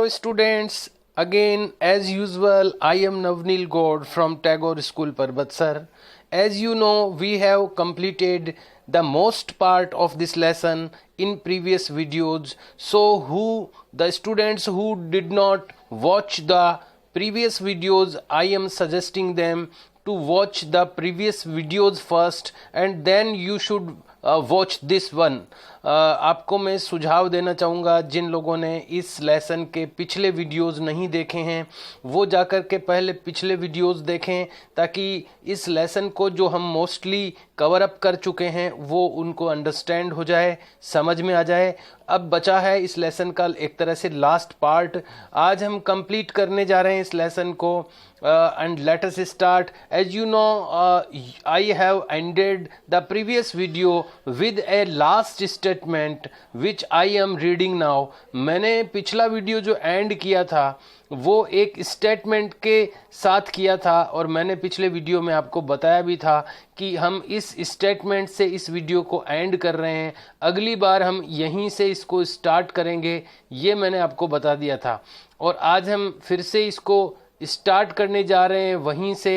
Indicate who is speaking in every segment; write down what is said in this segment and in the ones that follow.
Speaker 1: Hello students, again as usual I am Navneel Gaur from Tagore School Parbatsar. As you know, we have completed the most part of this lesson in previous videos. So the students who did not watch the previous videos, I am suggesting them to watch the previous videos first and then you should watch this one. आपको मैं सुझाव देना चाहूँगा जिन लोगों ने इस lesson के पिछले वीडियोस नहीं देखे हैं वो जाकर के पहले पिछले वीडियोस देखें ताकि इस लेसन को जो हम मोस्टली कवर अप कर चुके हैं वो उनको अंडरस्टैंड हो जाए, समझ में आ जाए. अब बचा है इस लेसन का एक तरह से लास्ट पार्ट. आज हम कंप्लीट करने जा रहे हैं इस लेसन को. And let us start. As you know, I have ended the previous video with a last statement which I am reading now. मैंने पिछला वीडियो जो एंड किया था वो एक स्टेटमेंट के साथ किया था और मैंने पिछले वीडियो में आपको बताया भी था कि हम इस स्टेटमेंट से इस वीडियो को एंड कर रहे हैं. अगली बार हम यहीं से इसको स्टार्ट करेंगे, ये मैंने आपको बता दिया था. और आज हम फिर से इसको स्टार्ट करने जा रहे हैं वहीं से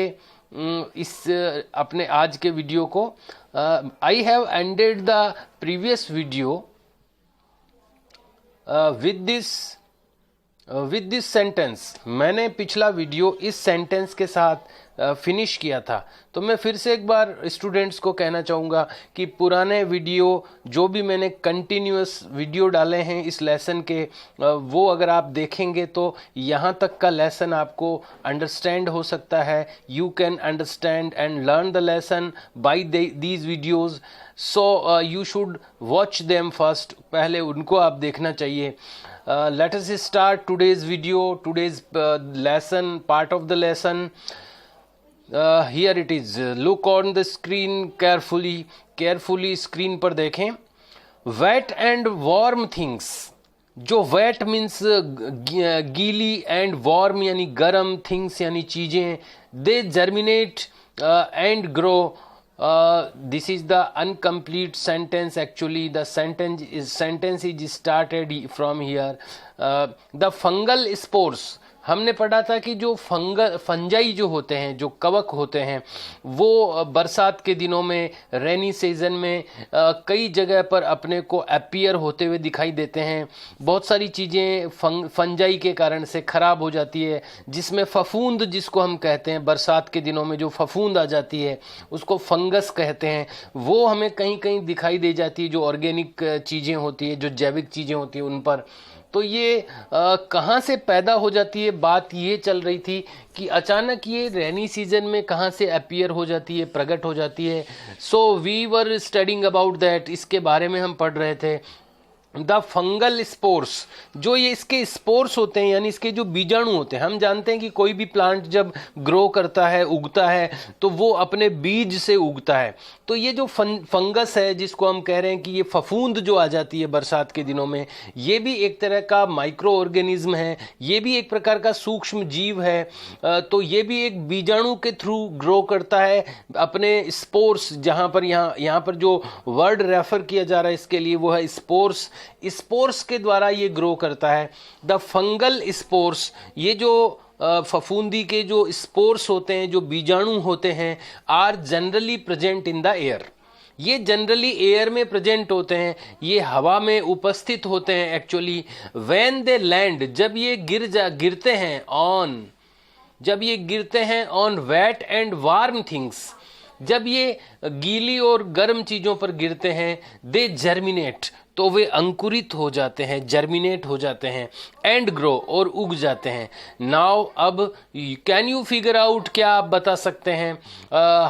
Speaker 1: इस अपने आज के वीडियो को. I have ended the previous video with this sentence. मैंने पिछला वीडियो इस सेंटेंस के साथ फिनिश किया था. तो मैं फिर से एक बार स्टूडेंट्स को कहना चाहूँगा कि पुराने वीडियो जो भी मैंने कंटिन्यूअस वीडियो डाले हैं इस लेसन के वो अगर आप देखेंगे तो यहाँ तक का लेसन आपको अंडरस्टैंड हो सकता है. You can understand and learn the lesson bye these videos. So you should watch them first. पहले उनको आप देखना चाहिए. Let us start today's video, today's lesson, part of the lesson. Here it is. Look on the screen carefully screen पर देखें. Wet and warm things. जो wet means गीली and warm यानी गर्म, things यानी चीज़ें. They germinate and grow. This is the incomplete sentence. Actually the sentence is started from here. The fungal spores. हमने पढ़ा था कि जो फंजाई जो होते हैं, जो कवक होते हैं, वो बरसात के दिनों में, रेनी सीजन में कई जगह पर अपने को अपीयर होते हुए दिखाई देते हैं. बहुत सारी चीज़ें फंजाई के कारण से ख़राब हो जाती है, जिसमें फफूंद जिसको हम कहते हैं, बरसात के दिनों में जो फफूंद आ जाती है उसको फंगस कहते हैं. वो हमें कहीं कहीं दिखाई दे जाती है, जो ऑर्गेनिक चीज़ें होती है, जो जैविक चीज़ें होती हैं उन पर. तो ये कहाँ से पैदा हो जाती है, बात ये चल रही थी कि अचानक ये रेनी सीजन में कहाँ से अपीयर हो जाती है, प्रकट हो जाती है. So we were studying about that. इसके बारे में हम पढ़ रहे थे. द फंगल स्पोर्स, जो ये इसके स्पोर्स होते हैं यानी इसके जो बीजाणु होते हैं. हम जानते हैं कि कोई भी प्लांट जब ग्रो करता है, उगता है, तो वो अपने बीज से उगता है. तो ये जो फंगस है जिसको हम कह रहे हैं कि ये फफूंद जो आ जाती है बरसात के दिनों में, ये भी एक तरह का माइक्रो ऑर्गेनिज्म है, ये भी एक प्रकार का सूक्ष्म जीव है. तो ये भी एक बीजाणु के थ्रू ग्रो करता है अपने स्पोर्स. जहाँ पर जो वर्ड रेफर किया जा रहा है इसके लिए वो है स्पोर्स. स्पोर्स के द्वारा ये ग्रो करता है. द फंगल स्पोर्स, ये जो फफूंदी के जो स्पोर्स होते हैं, जो बीजाणु होते हैं, are generally present in the air. ये जनरली एयर में प्रेजेंट होते हैं, ये हवा में उपस्थित होते हैं. एक्चुअली व्हेन दे लैंड, जब ये गिरते हैं on wet and warm things, जब ये गीली और गर्म चीज़ों पर गिरते हैं, दे जर्मिनेट, तो वे अंकुरित हो जाते हैं, जर्मिनेट हो जाते हैं, एंड ग्रो, और उग जाते हैं. नाउ अब कैन यू फिगर आउट, क्या आप बता सकते हैं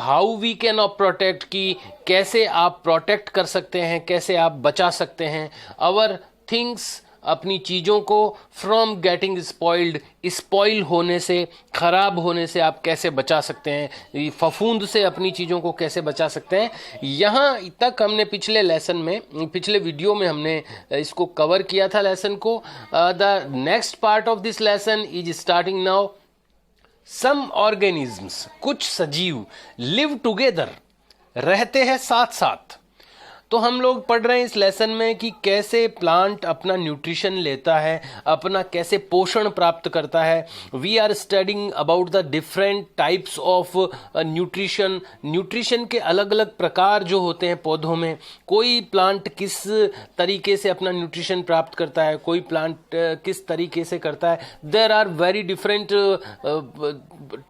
Speaker 1: how we can of protect, कि कैसे आप प्रोटेक्ट कर सकते हैं, कैसे आप बचा सकते हैं आवर थिंग्स, अपनी चीज़ों को, फ्रॉम गेटिंग स्पॉइल्ड, स्पॉइल होने से, ख़राब होने से आप कैसे बचा सकते हैं, फफूंद से अपनी चीज़ों को कैसे बचा सकते हैं. यहाँ तक हमने पिछले वीडियो में हमने इसको कवर किया था लेसन को. The next part of this lesson is starting now. Some organisms, कुछ सजीव, लिव टुगेदर, रहते हैं साथ साथ. तो हम लोग पढ़ रहे हैं इस लेसन में कि कैसे प्लांट अपना न्यूट्रिशन लेता है, अपना कैसे पोषण प्राप्त करता है। We are studying about the different types of nutrition. Nutrition के अलग अलग प्रकार जो होते हैं पौधों में, कोई प्लांट किस तरीके से अपना न्यूट्रिशन प्राप्त करता है, कोई प्लांट किस तरीके से करता है। There are very different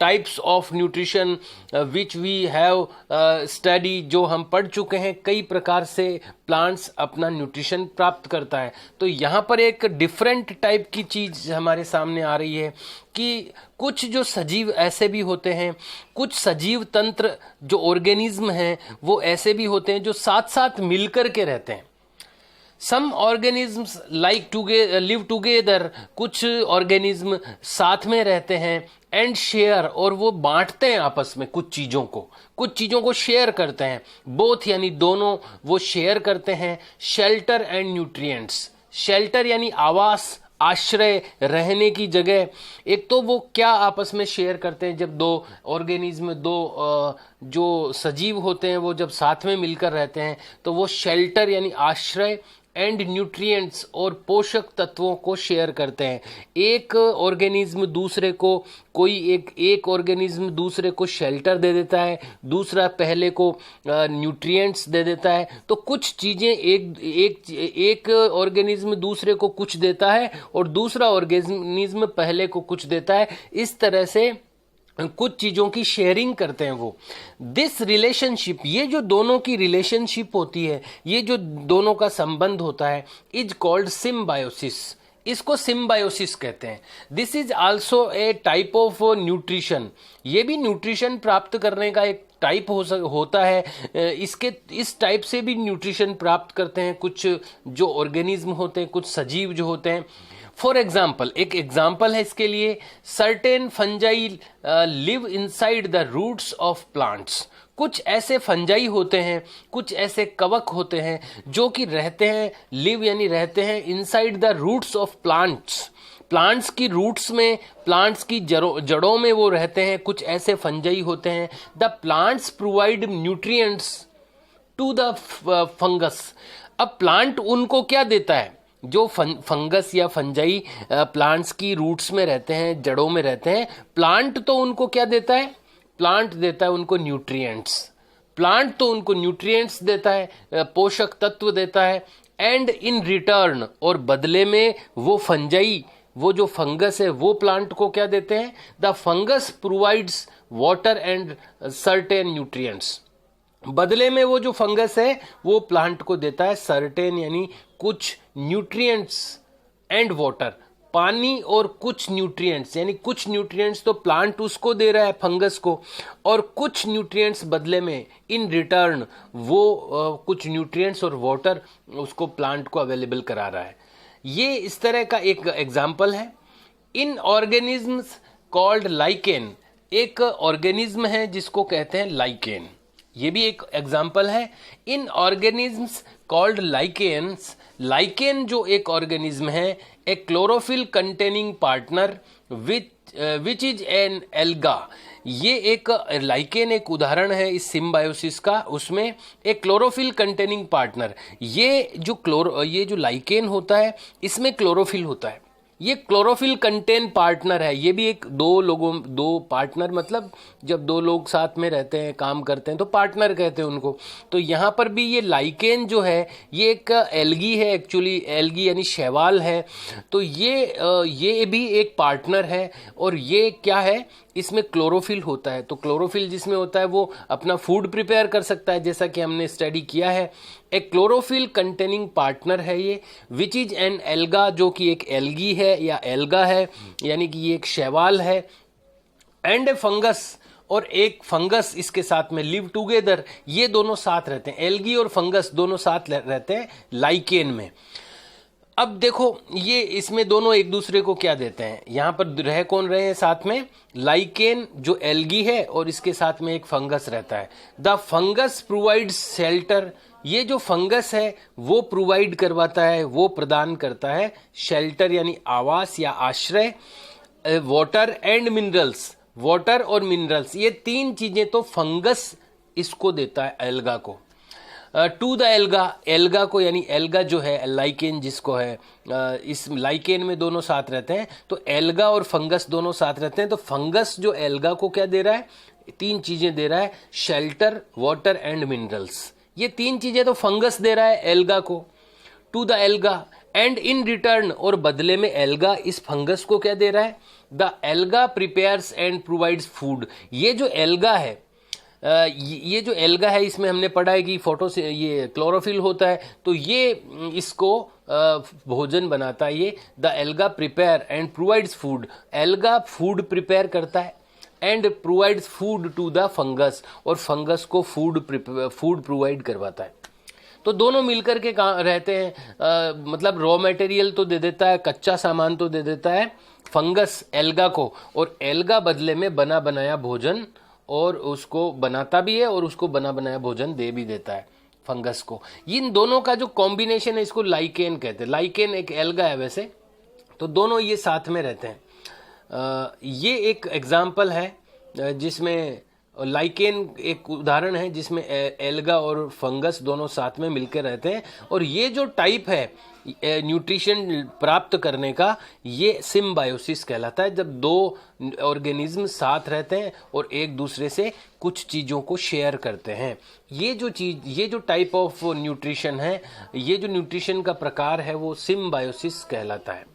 Speaker 1: types of nutrition which we have study, जो हम पढ़ चुके हैं। कई प्रकार से प्लांट्स अपना न्यूट्रिशन प्राप्त करता है। तो यहाँ पर एक डिफरेंट टाइप की चीज हमारे सामने आ रही है कि कुछ जो सजीव ऐसे भी होते हैं, कुछ सजीव तंत्र जो ऑर्गेनिज्म हैं वो ऐसे भी होते हैं जो साथ साथ मिलकर के रहते हैं। सम ऑर्गेनिज्म्स लिव टुगेदर, कुछ ऑर्गेनिज्म साथ में रहते हैं, एंड शेयर, और वो बांटते हैं आपस में कुछ चीजों को शेयर करते हैं। बोथ यानी दोनों वो शेयर करते हैं। शेल्टर एंड न्यूट्रिएंट्स, शेल्टर यानी आवास, आश्रय, रहने की जगह। एक तो वो क्या आपस में शेयर करते हैं, जब दो ऑर्गेनिज्म, दो जो सजीव होते हैं वो जब साथ में मिलकर रहते हैं तो वो शेल्टर यानी आश्रय एंड न्यूट्रिएंट्स और पोषक तत्वों को शेयर करते हैं। एक ऑर्गेनिज्म दूसरे को, कोई एक ऑर्गेनिज्म दूसरे को शेल्टर दे देता है, दूसरा पहले को न्यूट्रिएंट्स दे देता है। तो कुछ चीजें एक ऑर्गेनिज्म दूसरे को कुछ देता है और दूसरा ऑर्गेनिज्म पहले को कुछ देता है। इस तरह से कुछ चीजों की शेयरिंग करते हैं वो। दिस रिलेशनशिप, ये जो दोनों की रिलेशनशिप होती है, ये जो दोनों का संबंध होता है, इज कॉल्ड सिम्बायोसिस। इसको सिम्बायोसिस कहते हैं। This is also a type of nutrition. ये भी न्यूट्रिशन प्राप्त करने का एक टाइप होता है। इस टाइप से भी न्यूट्रिशन प्राप्त करते हैं कुछ जो ऑर्गेनिज्म होते हैं, कुछ सजीव जो होते हैं। फॉर एग्जाम्पल, एक एग्जाम्पल है इसके लिए, certain fungi live inside the roots of plants. कुछ ऐसे फंजाई होते हैं, कुछ ऐसे कवक होते हैं जो कि रहते हैं, लिव यानी रहते हैं, inside the roots of plants. Plants की रूट्स में, प्लांट्स की जड़ों में वो रहते हैं। कुछ ऐसे फंजाई होते हैं। The plants provide nutrients to the fungus. अब प्लांट उनको क्या देता है, जो फंगस या फंजाई प्लांट्स की रूट्स में रहते हैं, जड़ों में रहते हैं, प्लांट तो उनको क्या देता है, प्लांट देता है उनको न्यूट्रिएंट्स। प्लांट तो उनको न्यूट्रिएंट्स देता है, पोषक तत्व देता है। एंड इन रिटर्न, और बदले में वो फंजाई, वो जो फंगस है वो प्लांट को क्या देते हैं, the fungus provides water and certain nutrients. बदले में वो जो फंगस है वो प्लांट को देता है सर्टेन यानी कुछ न्यूट्रिएंट्स एंड वाटर, पानी और कुछ न्यूट्रिएंट्स, यानी कुछ न्यूट्रिएंट्स तो प्लांट उसको दे रहा है फंगस को, और कुछ न्यूट्रिएंट्स बदले में इन रिटर्न वो कुछ न्यूट्रिएंट्स और वाटर उसको प्लांट को अवेलेबल करा रहा है। ये इस तरह का एक एग्जाम्पल है। इन ऑर्गेनिज्म्स कॉल्ड लाइकेन, एक ऑर्गेनिज्म है जिसको कहते हैं लाइकेन, ये भी एक एग्जाम्पल है। इन ऑर्गेनिज्म्स कॉल्ड लाइकेन्स, लाइकेन जो एक ऑर्गेनिज्म है, A chlorophyll containing partner which is an alga. ये एक लाइकेन एक उदाहरण है इस सिम्बायोसिस का, उसमें एक क्लोरोफिल कंटेनिंग पार्टनर। ये जो लाइकेन होता है इसमें क्लोरोफिल होता है। ये क्लोरोफिल कंटेन पार्टनर है। ये भी एक दो पार्टनर, मतलब जब दो लोग साथ में रहते हैं, काम करते हैं तो पार्टनर कहते हैं उनको। तो यहाँ पर भी ये लाइकेन जो है ये एक एल्गी है, एक्चुअली एल्गी यानी शैवाल है। तो ये भी एक पार्टनर है। और ये क्या है, इसमें क्लोरोफिल होता है। तो क्लोरोफिल जिसमें होता है वो अपना फूड प्रिपेयर कर सकता है, जैसा कि हमने स्टडी किया है। एक क्लोरोफिल कंटेनिंग पार्टनर है ये, विच इज एन एल्गा, जो कि एक एल्गी है या एल्गा है, यानी कि ये एक शैवाल है। एंड ए फंगस, और एक फंगस इसके साथ में, लिव टुगेदर, ये दोनों साथ रहते हैं, एल्गी और फंगस दोनों साथ रहते हैं लाइकेन में। अब देखो ये इसमें दोनों एक दूसरे को क्या देते हैं, यहाँ पर रह कौन रहे हैं साथ में, लाइकेन जो एल्गी है और इसके साथ में एक फंगस रहता है। द फंगस प्रोवाइड्स शेल्टर, ये जो फंगस है वो प्रोवाइड करवाता है, वो प्रदान करता है शेल्टर यानी आवास या आश्रय। वाटर एंड मिनरल्स, वाटर और मिनरल्स, ये तीन चीजें तो फंगस इसको देता है एल्गा को। टू द एल्गा, एल्गा को यानी एल्गा जो है लाइकेन जिसको है, इस लाइकेन में दोनों साथ रहते हैं, तो एल्गा और फंगस दोनों साथ रहते हैं। तो फंगस जो एल्गा को क्या दे रहा है, 3 चीजें दे रहा है, शेल्टर, वाटर एंड मिनरल्स। ये 3 चीजें तो फंगस दे रहा है एल्गा को, to the alga, and in return, और बदले में एल्गा इस फंगस को क्या दे रहा है, the alga prepares and provides food. ये जो एल्गा है, ये जो एल्गा है, इसमें हमने पढ़ा है कि फोटो से ये क्लोरोफिल होता है, तो ये इसको भोजन बनाता है। ये the alga prepare and provides food, alga food prepare करता है and provides food to the fungus, और फंगस को फूड प्रोवाइड करवाता है। तो दोनों मिलकर के रहते हैं, मतलब रॉ मटेरियल तो दे देता है, कच्चा सामान तो दे देता है फंगस एल्गा को, और एल्गा बदले में बना बनाया भोजन और उसको बनाता भी है और उसको बना बनाया भोजन दे भी देता है फंगस को। इन दोनों का जो कॉम्बिनेशन है इसको लाइकेन कहते हैं। लाइकेन एक एल्गा है वैसे, तो दोनों ये साथ में रहते हैं। ये एक एग्जाम्पल है जिसमें लाइकेन एक उदाहरण है जिसमें एल्गा और फंगस दोनों साथ में मिलकर रहते हैं। और ये जो टाइप है न्यूट्रिशन प्राप्त करने का, ये सिम्बायोसिस कहलाता है, जब 2 ऑर्गेनिज्म साथ रहते हैं और एक दूसरे से कुछ चीज़ों को शेयर करते हैं। ये जो टाइप ऑफ न्यूट्रिशन है, ये जो न्यूट्रिशन का प्रकार है, वो सिम्बायोसिस कहलाता है।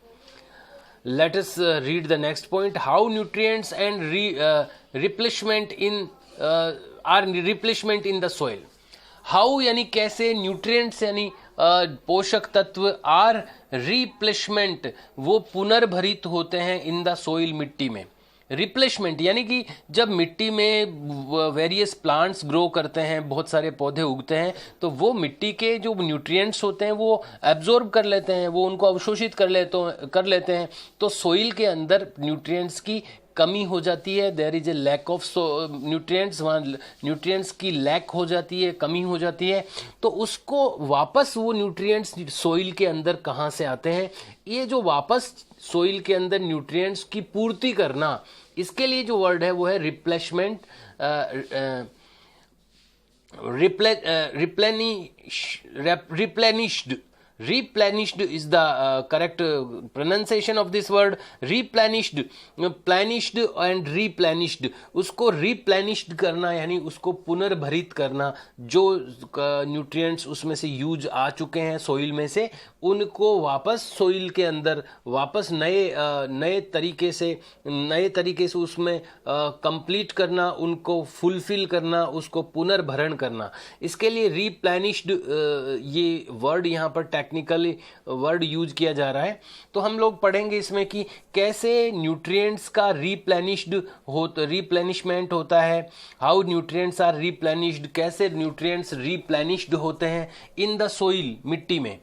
Speaker 1: Let us read the next point. How nutrients and replenishment in the soil. How यानी कैसे, nutrients यानी पोषक तत्व, आर रिप्लेसमेंट वो पुनर्भरित होते हैं इन द सोइल मिट्टी में। रिप्लेसमेंट यानी कि जब मिट्टी में वेरियस प्लांट्स ग्रो करते हैं, बहुत सारे पौधे उगते हैं, तो वो मिट्टी के जो न्यूट्रिएंट्स होते हैं वो एब्जॉर्ब कर लेते हैं, वो उनको अवशोषित कर लेते हैं। तो सोइल के अंदर न्यूट्रिएंट्स की कमी हो जाती है, there is a lack of nutrients, वहाँ न्यूट्रिएंट्स की लैक हो जाती है, कमी हो जाती है। तो उसको वापस वो न्यूट्रिएंट्स सोइल के अंदर कहाँ से आते हैं, ये जो वापस सोइल के अंदर न्यूट्रिएंट्स की पूर्ति करना, इसके लिए जो वर्ड है वो है replacement, replenished. Replenished is the correct pronunciation of this word. Replenished and replenished, उसको replenished करना यानी उसको पुनर्भरित करना, जो न्यूट्रिएंट्स उसमें से यूज आ चुके हैं सोइल में से, उनको वापस सोइल के अंदर वापस नए तरीके से उसमें कंप्लीट करना, उनको फुलफिल करना, उसको पुनर्भरण करना। इसके लिए रिप्लेनिश्ड ये वर्ड यहाँ पर टेक्निकली वर्ड यूज किया जा रहा है। तो हम लोग पढ़ेंगे इसमें कि कैसे न्यूट्रिएंट्स का रिप्लेनिशमेंट होता है, हाउ न्यूट्रिएंट्स आर रिप्लेनिश्ड, कैसे न्यूट्रिएंट्स रिप्लेनिश्ड होते हैं इन द सोइल, मिट्टी में।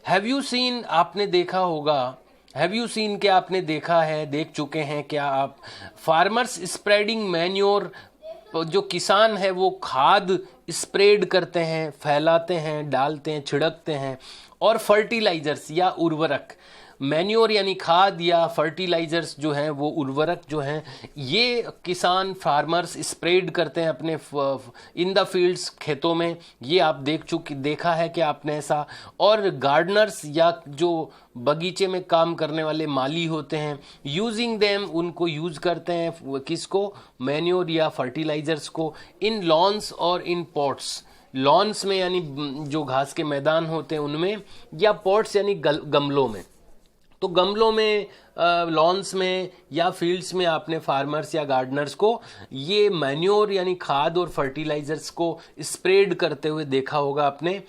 Speaker 1: हैव यू सीन, आपने देखा होगा, हैव यू सीन क्या आपने देखा है, देख चुके हैं क्या आप, फार्मर्स स्प्रेडिंग मैन्योर, जो किसान है वो खाद स्प्रेड करते हैं, फैलाते हैं, डालते हैं, छिड़कते हैं, और फर्टिलाइजर्स या उर्वरक, मैन्योर यानी खाद या फर्टिलाइजर्स जो हैं वो उर्वरक जो हैं, ये किसान फार्मर्स स्प्रेड करते हैं अपने इन द फील्ड्स, खेतों में। ये आप देखा है कि आपने ऐसा। और गार्डनर्स या जो बगीचे में काम करने वाले माली होते हैं, यूजिंग देम, उनको यूज करते हैं, किसको, मैन्योर या फर्टिलाइजर्स को, इन लॉन्स और इन पॉट्स, लॉन्स में यानी जो घास के मैदान होते हैं उनमें, या पॉट्स यानी गमलों में। तो गमलों में, लॉन्स में या फील्ड्स में आपने फार्मर्स या गार्डनर्स को ये मैन्योर यानी खाद और फर्टिलाइजर्स को स्प्रेड करते हुए देखा होगा आपने।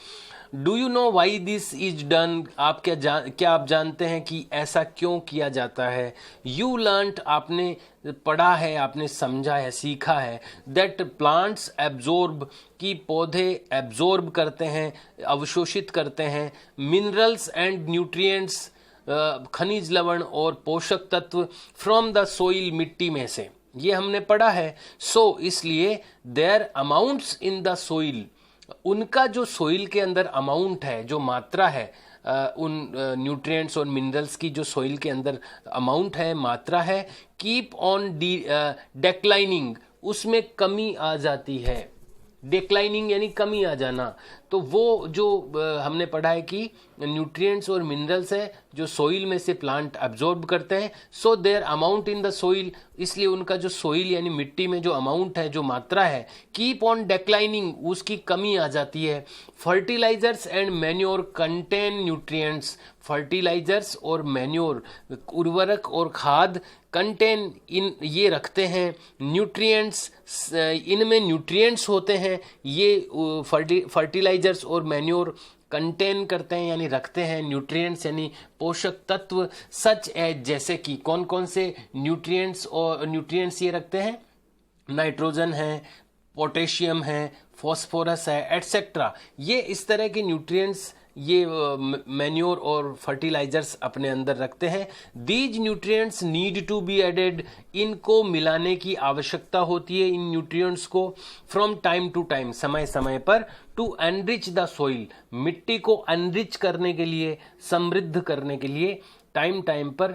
Speaker 1: Do you know why this is done, आप क्या आप जानते हैं कि ऐसा क्यों किया जाता है। यू लर्नड, आपने पढ़ा है, आपने समझा है, सीखा है, दैट प्लांट्स एब्जॉर्ब, कि पौधे एब्जॉर्ब करते हैं, अवशोषित करते हैं, मिनरल्स एंड न्यूट्रिएंट्स, खनिज लवण और पोषक तत्व, फ्रॉम द सोइल, मिट्टी में से, ये हमने पढ़ा है। सो इसलिए their amounts in the soil, उनका जो सोइल के अंदर अमाउंट है, जो मात्रा है, उन न्यूट्रिएंट्स और मिनरल्स की जो सोइल के अंदर अमाउंट है, मात्रा है, कीप ऑन डिक्लाइनिंग, उसमें कमी आ जाती है। डिक्लाइनिंग यानी कमी आ जाना। तो वो जो हमने पढ़ा है कि न्यूट्रिएंट्स और मिनरल्स है जो सोइल में से प्लांट एब्जॉर्ब करते हैं, so their amount in the soil, इसलिए उनका जो सोइल यानी मिट्टी में जो अमाउंट है, जो मात्रा है, कीप ऑन डिक्लाइनिंग, उसकी कमी आ जाती है। Fertilizers and manure contain nutrients, fertilizers और मैन्योर, उर्वरक और खाद, कंटेन, इन ये रखते हैं न्यूट्रिएंट्स, इनमें न्यूट्रिएंट्स होते हैं, ये फर्टिलाइजर्स और मैन्योर कंटेन करते हैं यानी रखते हैं न्यूट्रिएंट्स यानी पोषक तत्व, सच एज, जैसे कि कौन कौन से न्यूट्रिएंट्स ये रखते हैं, नाइट्रोजन है, पोटेशियम है, फॉस्फोरस है, एटसेट्रा। ये इस तरह के न्यूट्रिएंट्स ये मैन्योर और फर्टिलाइजर्स अपने अंदर रखते हैं। These nutrients need to be added, इनको मिलाने की आवश्यकता होती है, इन न्यूट्रिएंट्स को, फ्रॉम टाइम टू टाइम, समय समय पर, टू एनरिच द सोइल, मिट्टी को एनरिच करने के लिए, समृद्ध करने के लिए टाइम टाइम पर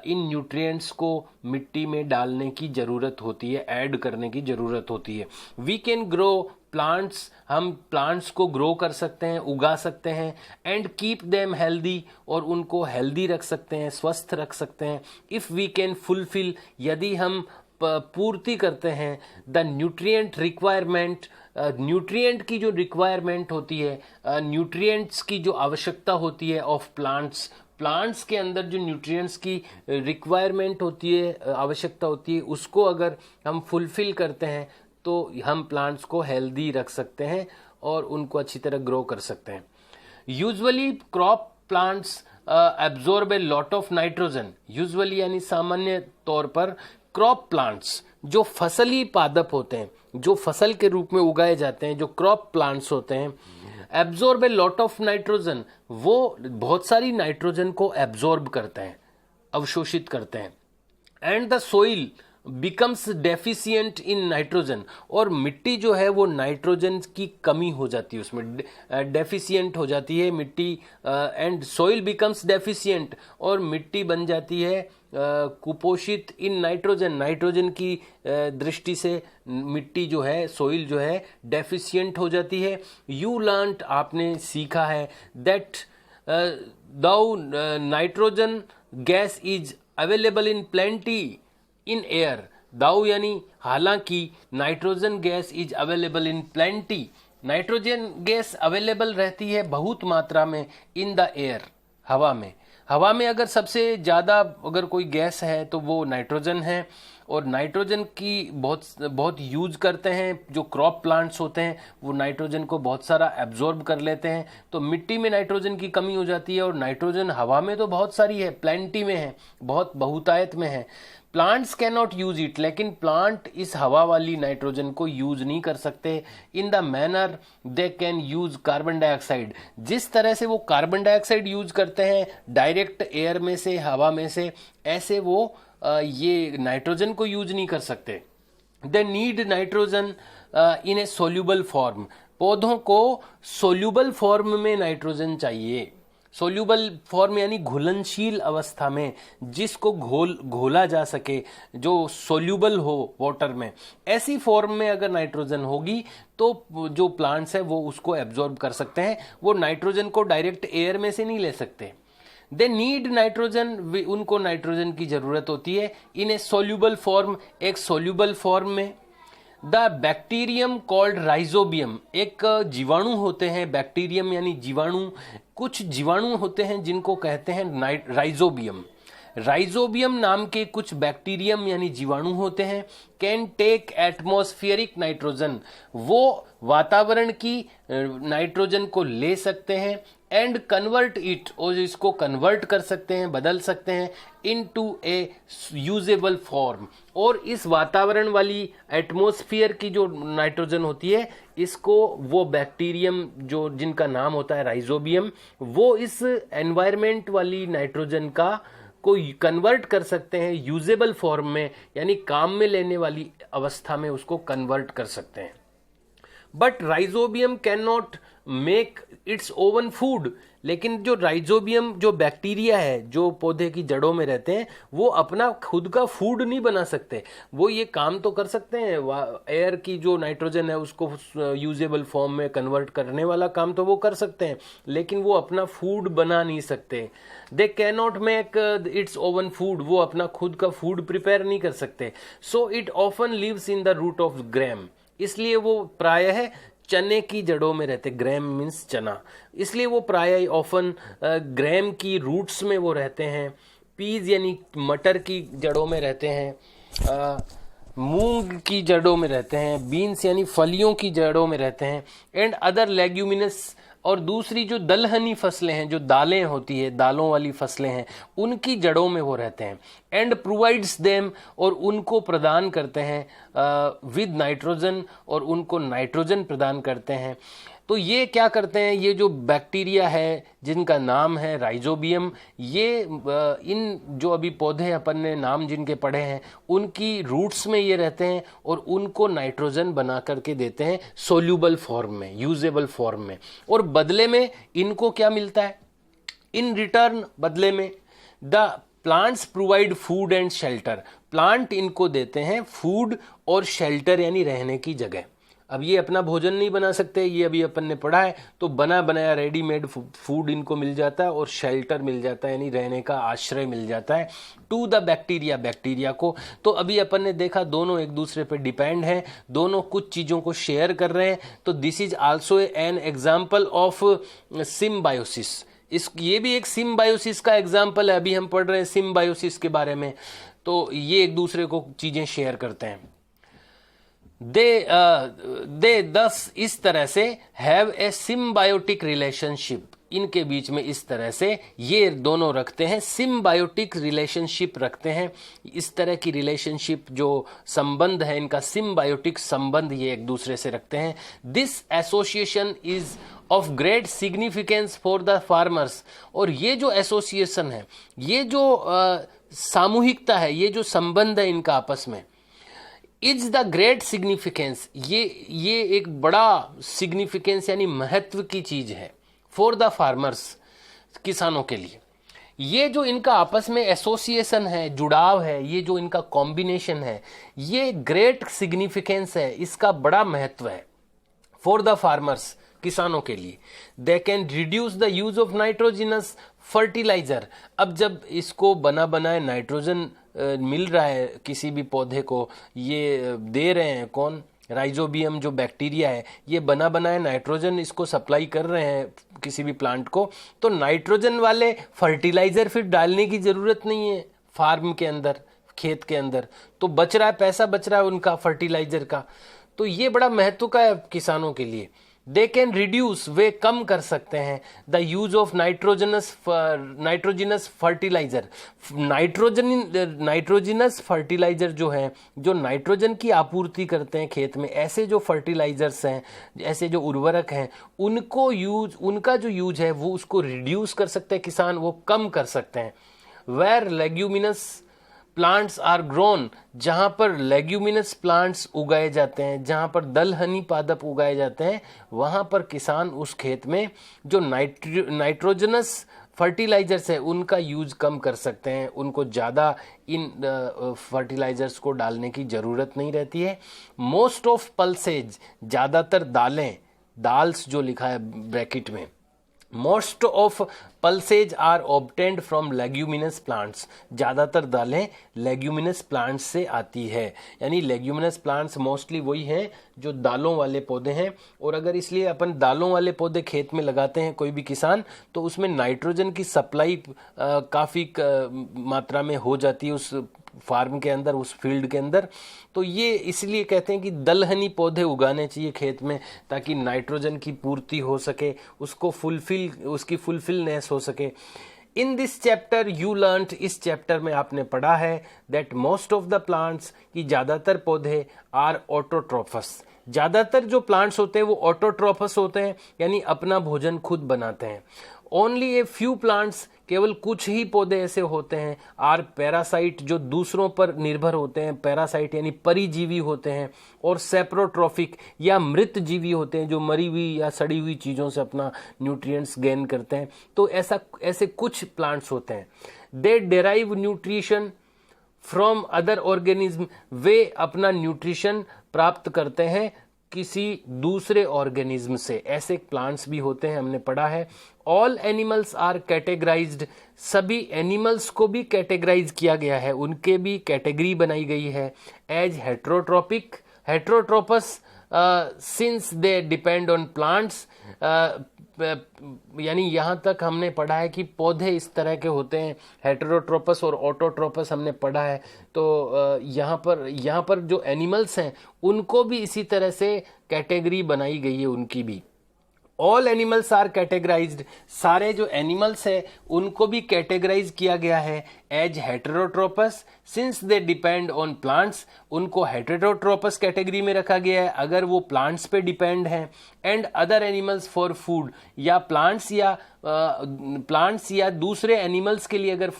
Speaker 1: इन न्यूट्रिएंट्स को मिट्टी में डालने की जरूरत होती है, ऐड करने की जरूरत होती है। वी कैन ग्रो प्लांट्स, हम प्लांट्स को ग्रो कर सकते हैं, उगा सकते हैं, एंड कीप देम हेल्दी, और उनको हेल्दी रख सकते हैं, स्वस्थ रख सकते हैं। इफ वी कैन फुलफिल, यदि हम पूर्ति करते हैं, द न्यूट्रिएंट रिक्वायरमेंट, न्यूट्रिएंट की जो रिक्वायरमेंट होती है, न्यूट्रिएंट्स की जो आवश्यकता होती है ऑफ प्लांट्स, प्लांट्स के अंदर जो न्यूट्रिएंट्स की रिक्वायरमेंट होती है, आवश्यकता होती है, उसको अगर हम फुलफिल करते हैं तो हम प्लांट्स को हेल्दी रख सकते हैं और उनको अच्छी तरह ग्रो कर सकते हैं। Usually crop plants absorb a lot of nitrogen, usually यानी सामान्य तौर पर क्रॉप प्लांट्स जो फसली पादप होते हैं, जो फसल के रूप में उगाए जाते हैं, जो क्रॉप प्लांट्स होते हैं, absorb a lot of nitrogen, वो बहुत सारी नाइट्रोजन को एब्जॉर्ब करते हैं, अवशोषित करते हैं। And the soil becomes deficient in nitrogen, और मिट्टी जो है वो नाइट्रोजन की कमी हो जाती है, उसमें डेफिशिएंट हो जाती है मिट्टी, एंड सोइल बिकम्स डेफिशिएंट, और मिट्टी बन जाती है कुपोषित इन नाइट्रोजन, नाइट्रोजन की दृष्टि से मिट्टी जो है, सोइल जो है, डेफिशिएंट हो जाती है। यू लर्नड, आपने सीखा है, that though nitrogen gas is available in plenty in air, though यानी हालांकि, nitrogen gas is available in plenty, nitrogen gas available रहती है बहुत मात्रा में, इन द एयर, हवा में। हवा में अगर सबसे ज़्यादा अगर कोई गैस है तो वो नाइट्रोजन है, और नाइट्रोजन की बहुत यूज करते हैं, जो क्रॉप प्लांट्स होते हैं वो नाइट्रोजन को बहुत सारा एब्जॉर्ब कर लेते हैं, तो मिट्टी में नाइट्रोजन की कमी हो जाती है। और नाइट्रोजन हवा में तो बहुत सारी है, प्लेंटी में है, बहुत बहुतायत में है। Plants can not use it, लेकिन प्लांट इस हवा वाली नाइट्रोजन को यूज नहीं कर सकते। In the manner they can use carbon dioxide, जिस तरह से वो कार्बन डाइऑक्साइड यूज करते हैं डायरेक्ट एयर में से, हवा में से, ऐसे वो ये नाइट्रोजन को यूज नहीं कर सकते। They need nitrogen in A soluble form, पौधों को सोल्यूबल फॉर्म में नाइट्रोजन चाहिए। सोल्यूबल फॉर्म यानी घुलनशील अवस्था में, जिसको घोला जा सके, जो सोल्यूबल हो वाटर में, ऐसी फॉर्म में अगर नाइट्रोजन होगी तो जो प्लांट्स है वो उसको एब्जॉर्ब कर सकते हैं। वो नाइट्रोजन को डायरेक्ट एयर में से नहीं ले सकते। दे नीड नाइट्रोजन, उनको नाइट्रोजन की जरूरत होती है इन ए सोल्यूबल फॉर्म, एक सोल्यूबल फॉर्म में। द बैक्टीरियम कॉल्ड राइजोबियम, एक जीवाणु होते हैं, बैक्टीरियम यानी जीवाणु, कुछ जीवाणु होते हैं जिनको कहते हैं राइजोबियम। राइजोबियम नाम के कुछ बैक्टीरियम यानी जीवाणु होते हैं। कैन टेक एटमॉस्फेरिक नाइट्रोजन, वो वातावरण की नाइट्रोजन को ले सकते हैं, एंड कन्वर्ट इट, और इसको कन्वर्ट कर सकते हैं, बदल सकते हैं, इनटू ए यूजेबल फॉर्म, और इस वातावरण वाली एटमॉस्फेयर की जो नाइट्रोजन होती है, इसको वो बैक्टीरियम जो जिनका नाम होता है राइजोबियम, वो इस एनवायरमेंट वाली नाइट्रोजन का को कन्वर्ट कर सकते हैं यूजेबल फॉर्म में, यानी काम में लेने वाली अवस्था में उसको कन्वर्ट कर सकते हैं। But rhizobium can not make its own food, लेकिन जो राइजोबियम जो बैक्टीरिया है जो पौधे की जड़ों में रहते हैं वो अपना खुद का फूड नहीं बना सकते। वो ये काम तो कर सकते हैं, एयर की जो नाइट्रोजन है उसको यूजेबल फॉर्म में कन्वर्ट करने वाला काम तो वो कर सकते हैं, लेकिन वो अपना फूड बना नहीं सकते। They can not make its own food, वो अपना खुद का फूड प्रिपेयर नहीं कर सकते। So it often lives in the root of gram, इसलिए वो प्रायः चने की जड़ों में रहते। ग्रैम मीन्स चना, इसलिए वो प्रायः ऑफन ग्रैम की रूट्स में वो रहते हैं। पीज यानी मटर की जड़ों में रहते हैं, मूंग की जड़ों में रहते हैं, बीन्स यानी फलियों की जड़ों में रहते हैं, एंड अदर लेग्यूमिनस। और दूसरी जो दलहनी फसलें हैं, जो दालें होती है, दालों वाली फसलें हैं, उनकी जड़ों में वो रहते हैं। एंड प्रोवाइड्स देम, और उनको प्रदान करते हैं विद नाइट्रोजन, और उनको नाइट्रोजन प्रदान करते हैं। तो ये क्या करते हैं, ये जो बैक्टीरिया है जिनका नाम है राइजोबियम, ये इन जो अभी पौधे अपन ने नाम जिनके पढ़े हैं उनकी रूट्स में ये रहते हैं और उनको नाइट्रोजन बना करके देते हैं सोल्यूबल फॉर्म में, यूजेबल फॉर्म में। और बदले में इनको क्या मिलता है, इन रिटर्न बदले में the plants provide food and shelter, plant इनको देते हैं फूड और शेल्टर यानी रहने की जगह। अब ये अपना भोजन नहीं बना सकते, ये अभी अपन ने पढ़ा है, तो बना बनाया रेडीमेड फूड इनको मिल जाता है और शेल्टर मिल जाता है यानी रहने का आश्रय मिल जाता है टू द बैक्टीरिया, बैक्टीरिया को। तो अभी अपन ने देखा दोनों एक दूसरे पे डिपेंड हैं, दोनों कुछ चीज़ों को शेयर कर रहे हैं। तो this is also an example of symbiosis. ये भी एक सिम्बायोसिस का एग्जाम्पल है, अभी हम पढ़ रहे हैं सिम्बायोसिस के बारे में। तो ये एक दूसरे को चीज़ें शेयर करते हैं। दे दस इस तरह से हैव ए सिम्बायोटिक रिलेशनशिप, इनके बीच में इस तरह से ये दोनों रखते हैं सिम्बायोटिक रिलेशनशिप रखते हैं। इस तरह की रिलेशनशिप जो संबंध है इनका सिम्बायोटिक संबंध ये एक दूसरे से रखते हैं। This association is of great significance for the farmers, और ये जो एसोसिएशन है, ये जो सामूहिकता है, ये जो संबंध है इनका आपस में, इज द ग्रेट सिग्निफिकेंस, ये एक बड़ा सिग्निफिकेंस यानी महत्व की चीज है फॉर द फार्मर्स, किसानों के लिए। ये जो इनका आपस में एसोसिएशन है, जुड़ाव है, ये जो इनका कॉम्बिनेशन है, ये ग्रेट सिग्निफिकेंस है, इसका बड़ा महत्व है फॉर द फार्मर्स, किसानों के लिए। They can reduce the use of nitrogenous fertilizer. अब जब इसको बना बनाए नाइट्रोजन मिल रहा है किसी भी पौधे को, ये दे रहे हैं कौन, राइजोबियम जो बैक्टीरिया है, ये बना बनाए नाइट्रोजन इसको सप्लाई कर रहे हैं किसी भी प्लांट को, तो नाइट्रोजन वाले फर्टिलाइजर फिर डालने की जरूरत नहीं है फार्म के अंदर, खेत के अंदर, तो बच रहा है, पैसा बच रहा है उनका फर्टिलाइजर का। तो ये बड़ा महत्व का है किसानों के लिए। दे कैन रिड्यूस, वे कम कर सकते हैं the use of nitrogenous fertilizer. Nitrogenous fertilizer जो है, जो नाइट्रोजन की आपूर्ति करते हैं खेत में, ऐसे जो फर्टिलाइजर्स हैं, ऐसे जो उर्वरक हैं, उनका जो यूज है वो उसको रिड्यूस कर सकते हैं किसान, वो कम कर सकते हैं। Where leguminous plants are grown, जहां पर लेग्यूमिनस प्लांट्स उगाए जाते हैं, जहां पर दलहनी पादप उगाए जाते हैं, वहां पर किसान उस खेत में जो नाइट्रोजनस फर्टिलाइजर्स है उनका यूज कम कर सकते हैं, उनको ज़्यादा इन फर्टिलाइजर्स को डालने की ज़रूरत नहीं रहती है। मोस्ट ऑफ पल्सेज, ज़्यादातर दालें, दाल्स जो लिखा है ब्रैकेट में, most of pulses are obtained from leguminous plants, ज़्यादातर दालें लेग्यूमिनस प्लांट्स से आती है। यानी लेग्यूमिनस प्लांट्स मोस्टली वही हैं जो दालों वाले पौधे हैं। और अगर इसलिए अपन दालों वाले पौधे खेत में लगाते हैं कोई भी किसान, तो उसमें नाइट्रोजन की सप्लाई काफ़ी मात्रा में हो जाती है उस फार्म के अंदर, उस फील्ड के अंदर। तो ये इसलिए कहते हैं कि दलहनी पौधे उगाने चाहिए खेत में, ताकि नाइट्रोजन की पूर्ति हो सके, उसको उसकी फुलफिलनेस हो सके। In this chapter you learned, इस चैप्टर में आपने पढ़ा है that most of the plants, की ज़्यादातर पौधे आर ऑटोट्रोफस, ज़्यादातर जो प्लांट्स होते हैं वो ऑटोट्रोफस होते हैं, यानी अपना भोजन खुद बनाते हैं। ओनली ए फ्यू प्लांट्स केवल कुछ ही पौधे ऐसे होते हैं आर पैरासाइट जो दूसरों पर निर्भर होते हैं, पैरासाइट यानी परिजीवी होते हैं, और सेप्रोट्रॉफिक या मृत जीवी होते हैं जो मरी हुई या सड़ी हुई चीज़ों से अपना न्यूट्रिएंट्स गेन करते हैं। तो ऐसे कुछ प्लांट्स होते हैं। They derive nutrition from other organism, वे अपना न्यूट्रिशन प्राप्त करते हैं किसी दूसरे ऑर्गेनिज्म से। ऐसे प्लांट्स भी होते हैं, हमने पढ़ा है। ऑल एनिमल्स आर कैटेगराइज्ड, सभी एनिमल्स को भी कैटेगराइज किया गया है, उनके भी कैटेगरी बनाई गई है as heterotrophic, heterotrophs since they depend on plants. यानी यहाँ तक हमने पढ़ा है कि पौधे इस तरह के होते हैं, हेटेरोट्रोपस और ऑटोट्रोपस हमने पढ़ा है। तो यहाँ पर जो एनिमल्स हैं उनको भी इसी तरह से कैटेगरी बनाई गई है उनकी भी। ऑल एनिमल्स आर कैटेगराइज्ड, सारे जो एनिमल्स है उनको भी कैटेगराइज किया गया है as heterotrophs since they depend on plants, उनको हेटेरोट्रोपस कैटेगरी में रखा गया है अगर वो प्लांट्स पे डिपेंड हैं। And other animals for food, या प्लांट्स या दूसरे एनिमल्स के लिए अगर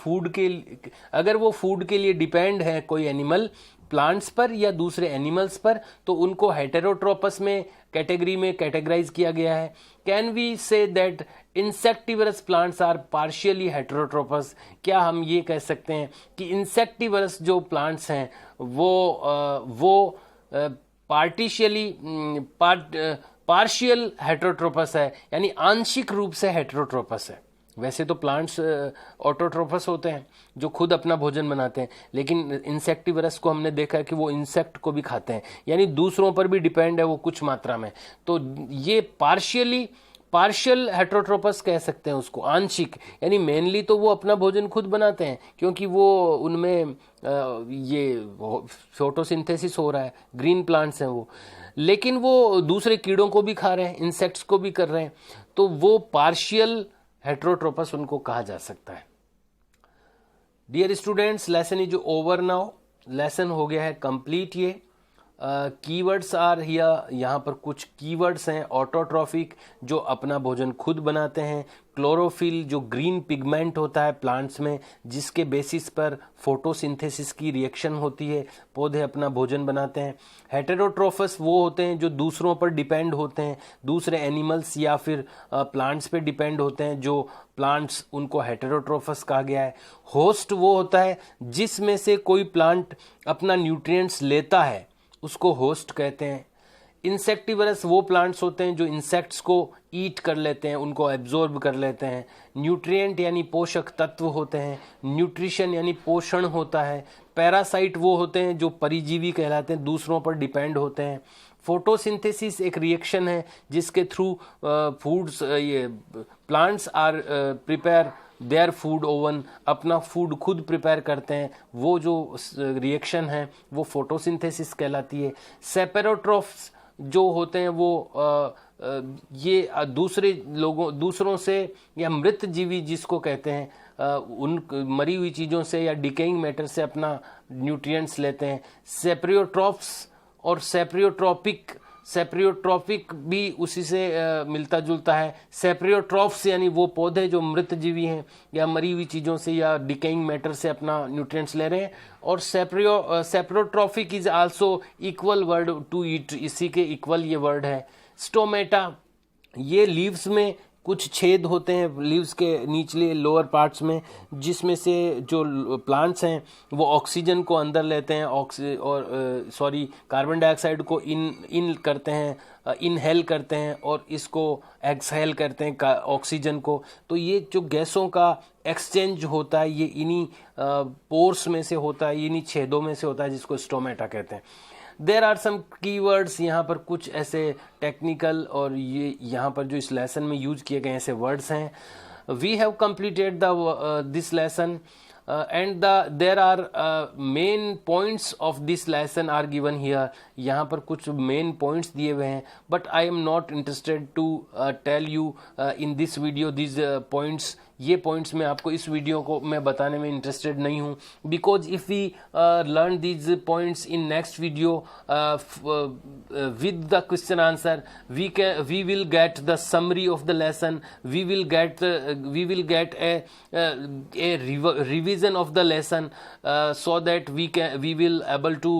Speaker 1: वो फूड के लिए डिपेंड है कोई एनिमल प्लांट्स पर या दूसरे एनिमल्स पर, तो उनको हेटेरोट्रोपस में कैटेगरी में कैटेगराइज किया गया है। Can we say that insectivorous plants are partially heterotrophs, क्या हम ये कह सकते हैं कि इंसेक्टिवरस जो प्लांट्स हैं वो पार्शियल हेटेरोट्रोपस है, यानी आंशिक रूप से हेटेरोट्रोपस है। वैसे तो प्लांट्स ऑटोट्रोपस होते हैं जो खुद अपना भोजन बनाते हैं, लेकिन इंसेक्टिवरस को हमने देखा है कि वो इंसेक्ट को भी खाते हैं, यानी दूसरों पर भी डिपेंड है वो कुछ मात्रा में। तो ये पार्शियल हेटेरोट्रोपस कह सकते हैं उसको, आंशिक, यानी मेनली तो वो अपना भोजन खुद बनाते हैं क्योंकि वो उनमें ये फोटोसिंथेसिस हो रहा है, ग्रीन प्लांट्स हैं वो, लेकिन वो दूसरे कीड़ों को भी खा रहे हैं, इंसेक्ट्स को भी कर रहे हैं, तो वो पार्शियल हेटेरोट्रोपस उनको कहा जा सकता है। Dear students, lesson is over now, lesson हो गया है कंप्लीट। ये कीवर्ड्स आर हियर, यहाँ पर कुछ कीवर्ड्स हैं। ऑटोट्रॉफिक जो अपना भोजन खुद बनाते हैं, क्लोरोफिल जो ग्रीन पिगमेंट होता है प्लांट्स में जिसके बेसिस पर फोटोसिंथेसिस की रिएक्शन होती है, पौधे अपना भोजन बनाते हैं। हेटेरोट्रोफस वो होते हैं जो दूसरों पर डिपेंड होते हैं, दूसरे एनिमल्स या फिर प्लांट्स पे डिपेंड होते हैं, जो प्लांट्स उनको हेटेरोट्रोफस कहा गया है। होस्ट वो होता है जिसमें से कोई प्लांट अपना न्यूट्रिएंट्स लेता है, उसको होस्ट कहते हैं। इंसेक्टिवरस वो प्लांट्स होते हैं जो इंसेक्ट्स को ईट कर लेते हैं, उनको एब्जॉर्ब कर लेते हैं। न्यूट्रिएंट यानी पोषक तत्व होते हैं, न्यूट्रिशन यानी पोषण होता है। पैरासाइट वो होते हैं जो परिजीवी कहलाते हैं, दूसरों पर डिपेंड होते हैं। फोटोसिंथेसिस एक रिएक्शन है जिसके through plants are prepare their food own, अपना फूड खुद प्रिपेयर करते हैं, वो जो रिएक्शन है वो फोटोसिंथेसिस कहलाती है। सेपेरोट्रोफ्स जो होते हैं वो ये दूसरों से या मृत जीवी जिसको कहते हैं उन मरी हुई चीज़ों से या डिकेइंग मैटर से अपना न्यूट्रिएंट्स लेते हैं। सेप्रियोट्रॉफ्स और सेप्रियोट्रॉपिक भी उसी से मिलता जुलता है। सेप्रियोट्रॉफ्स यानी वो पौधे जो मृत जीवी हैं या मरी हुई चीज़ों से या डिकेइंग मैटर से अपना न्यूट्रिएंट्स ले रहे हैं। और saprotrophic is also equal word to eat, इसी के इक्वल ये वर्ड है। स्टोमेटा, ये लीव्स में कुछ छेद होते हैं लीव्स के निचले लोअर पार्ट्स में, जिसमें से जो प्लांट्स हैं वो ऑक्सीजन को अंदर लेते हैं कार्बन डाइऑक्साइड को इन करते हैं, इनहेल करते हैं और इसको एक्सहेल करते हैं ऑक्सीजन को। तो ये जो गैसों का एक्सचेंज होता है ये इन्हीं पोर्स में से होता है, इन्हीं छेदों में से होता है, जिसको स्टोमेटा कहते हैं। देर आर सम कीवर्ड्स, यहाँ पर कुछ ऐसे टेक्निकल और ये यहाँ पर जो इस लेसन में यूज किए गए ऐसे वर्ड्स हैं। We have completed this lesson and there are main points of this lesson are given here. यहाँ पर कुछ मेन पॉइंट्स दिए हुए हैं, but I am not interested to tell you in this video this points, ये points मैं आपको इस वीडियो को मैं बताने में इंटरेस्टेड नहीं हूँ, because if we learn these points in next video with the question answer, we will get the summary of the lesson, we will get a revision of the lesson, so that we will able to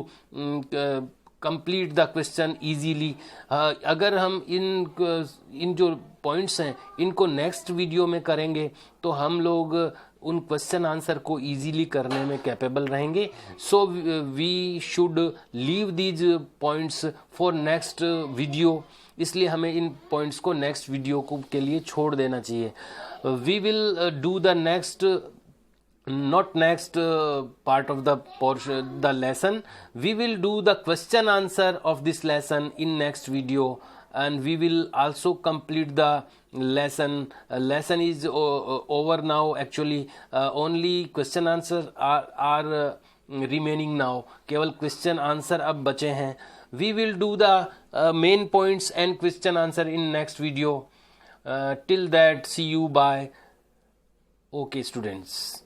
Speaker 1: complete the question easily. अगर हम इन जो points हैं इनको next video में करेंगे तो हम लोग उन क्वेश्चन आंसर को इजीली करने में कैपेबल रहेंगे। So we should leave these points for next video, इसलिए हमें इन पॉइंट्स को नेक्स्ट वीडियो के लिए छोड़ देना चाहिए। We will do the next not next part of the lesson, we will do the question answer of this lesson in next video, and we will also complete the lesson. Lesson is over now actually, only question answer are remaining now, केवल question answer अब बचे हैं। we will do the main points and question answer in next video. Till that, see you, bye. Okay students.